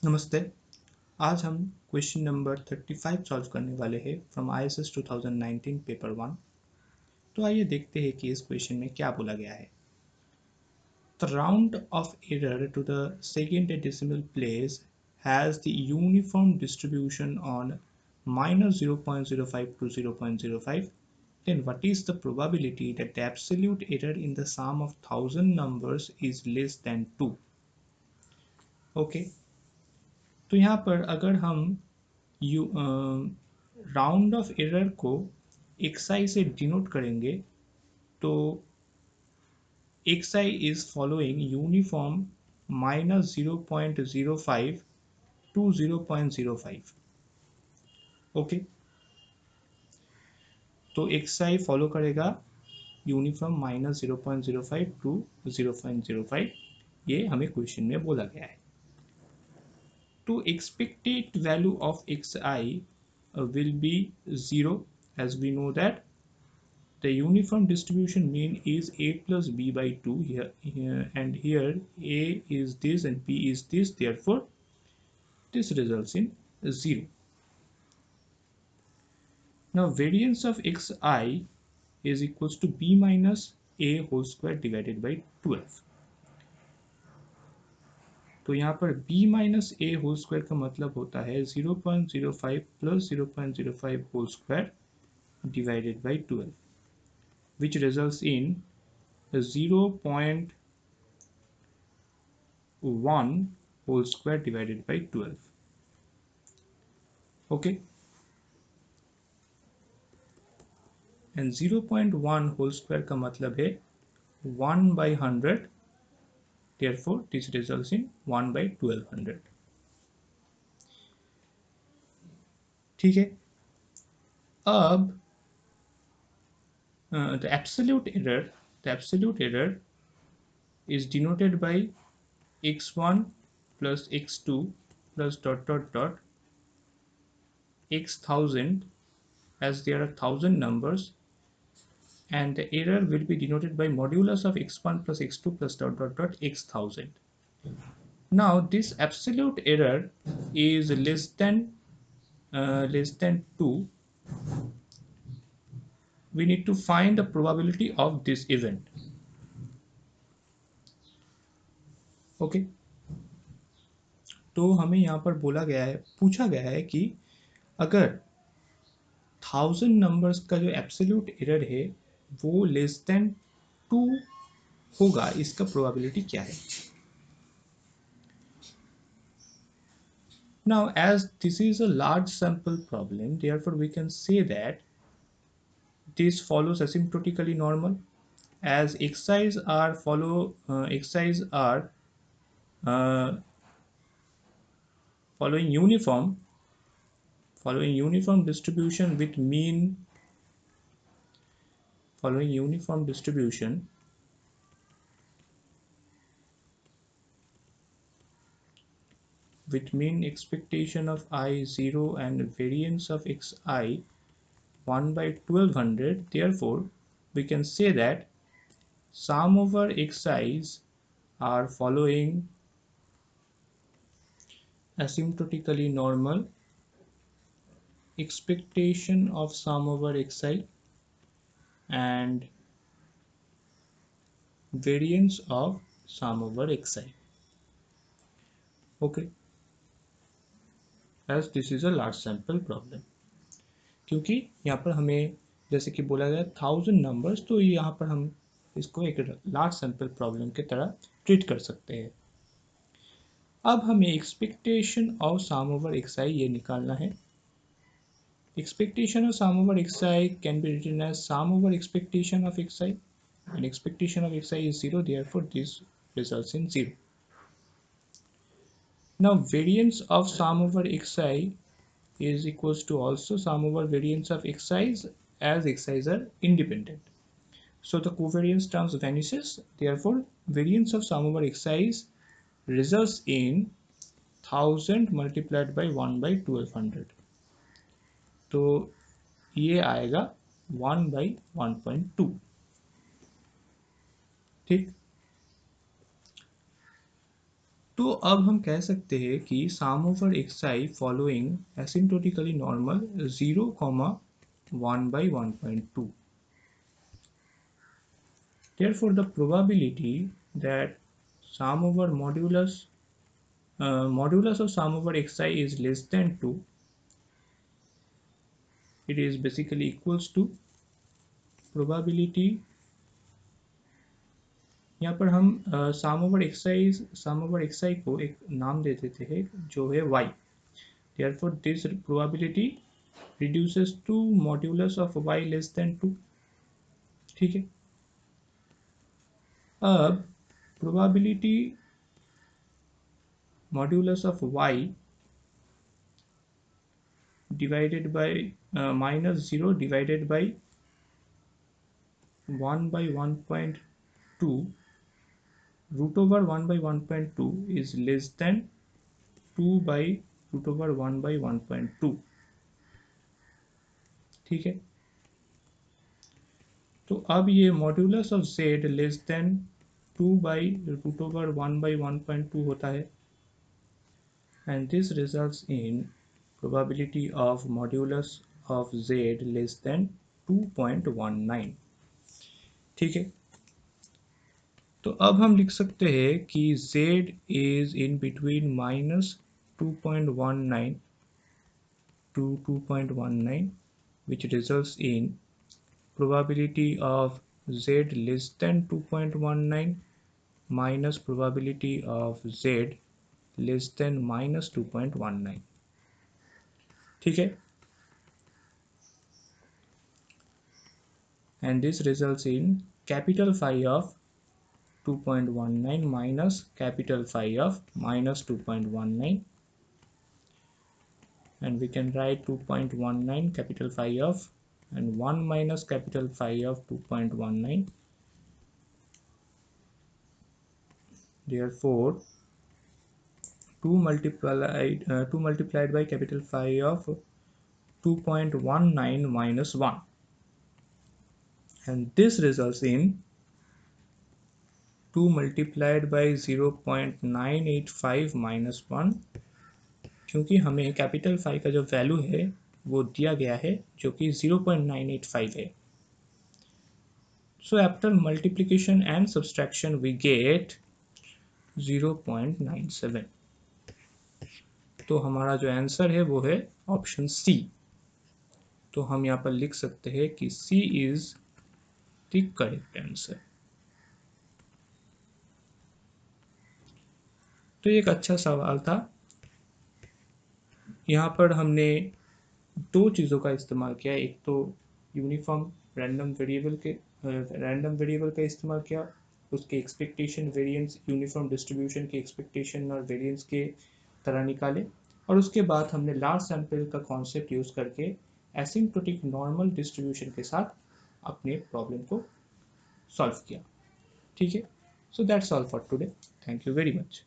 नमस्ते। आज हम क्वेश्चन नंबर 35 सॉल्व करने वाले हैं फ्रॉम ISS 2019 पेपर 1। तो आइए देखते हैं कि इस क्वेश्चन में क्या बोला गया है। The round off error to the second decimal place has the uniform distribution on -0.05 to 0.05. Then what is the probability that the absolute error in the sum of 1000 numbers is less than 2? Okay. तो यहाँ पर अगर हम round off error को xi से denote करेंगे तो xi is following uniform -0.05 to 0.05। Okay, तो xi फॉलो करेगा यूनिफॉर्म -0.05 to 0.05। ये हमें क्वेश्चन में बोला गया है। तो expected value of xi will be 0, as we know that the uniform distribution mean is a plus b by 2 here and here a is this and b is this, therefore this results in 0. Now variance of xi is equals to b minus a whole square divided by 12. तो यहाँ पर b minus a whole square का मतलब होता है 0.05 plus 0.05 whole square divided by 12, which results in 0.1 whole square divided by 12. Okay, and 0.1 whole square का मतलब है 1 by 100, therefore this results in 1 by 1200. ठीक है, अब the absolute error is denoted by x1 plus x2 plus dot dot dot x thousand, as there are 1000 numbers, and the error will be denoted by modulus of x1 plus x2 plus dot dot dot x thousand. Now this absolute error is less than 2. We need to find the probability of this event. Okay, तो हमें यहाँ पर पूछा गया है कि अगर 1000 numbers का जो एब्सोल्यूट एरर है वो लेस देन 2 होगा, इसका प्रोबेबिलिटी क्या है। Now as this is a large sample problem, therefore we can say that this follows asymptotically normal, as x's are uh, following uniform distribution with mean expectation of I 0 and variance of xi 1 by 1200. Therefore we can say that sum over xi's are following asymptotically normal, expectation of sum over xi and variance of sum over xi. Okay, as this is a large sample problem, क्योंकि यहाँ पर हमें जैसे कि बोला गया 1000 numbers, तो यहाँ पर हम इसको एक लार्ज सैंपल प्रॉब्लम की तरह ट्रीट कर सकते हैं। अब हमें expectation of sum over xi ये निकालना है। Expectation of sum over xi can be written as sum over expectation of xi, and expectation of xi is 0, therefore this results in 0. Now variance of sum over xi is equals to also sum over variance of xi's, as xi's are independent. So the covariance terms vanishes, therefore variance of sum over xi's results in 1000 multiplied by 1 by 1200. तो ये आएगा 1 by 1.2। ठीक, तो अब हम कह सकते हैं कि sum over xi following asymptotically normal 0, 1 by 1.2. Therefore, the probability that sum over modulus of sum over xi is less than 2, it is basically equals to probability, यहाँ पर हम sum over xi को एक नाम दे देते हैं जो है y. Therefore, this probability reduces to modulus of y less than 2. ठीक है. अब probability modulus of y divided by minus 0 divided by 1 by 1.2 root over 1 by 1.2 is less than 2 by root over 1 by 1.2. ठीक है. तो अब ये modulus of z less than 2 by root over 1 by 1.2 होता है, and this results in probability of modulus of z less than 2.19. ठीक है. तो अब हम लिख सकते हैं कि z is in between minus 2.19 to 2.19, which results in probability of z less than 2.19 minus probability of z less than minus 2.19. ठीक है. And this results in capital phi of 2.19 minus capital phi of minus 2.19, and we can write 2.19 capital phi of and 1 minus capital phi of 2.19. Therefore 2 multiplied by capital phi of 2.19 minus 1, and this results in 2 multiplied by 0.985 minus 1, क्योंकि हमें capital phi का जो value है वो दिया गया है जो कि 0.985 है. So after multiplication and subtraction we get 0.97. तो हमारा जो आंसर है वो है ऑप्शन सी. तो हम यहाँ पर लिख सकते हैं कि सी इज द करेक्ट आंसर. तो ये एक अच्छा सवाल था. यहाँ पर हमने दो चीज़ों का इस्तेमाल किया. एक तो यूनिफॉर्म रैंडम वेरिएबल का इस्तेमाल किया, उसके एक्सपेक्टेशन वेरिएंस यूनिफॉर्म डिस्ट्रीब्यूशन के एक्सपेक्टेशन और वेरिएंस के तरह निकाले, और उसके बाद हमने लार्ज सैंपल का कॉन्सेप्ट यूज़ करके एसिम्प्टोटिक नॉर्मल डिस्ट्रीब्यूशन के साथ अपने प्रॉब्लम को सॉल्व किया. ठीक है. So that's all for today. Thank you very much.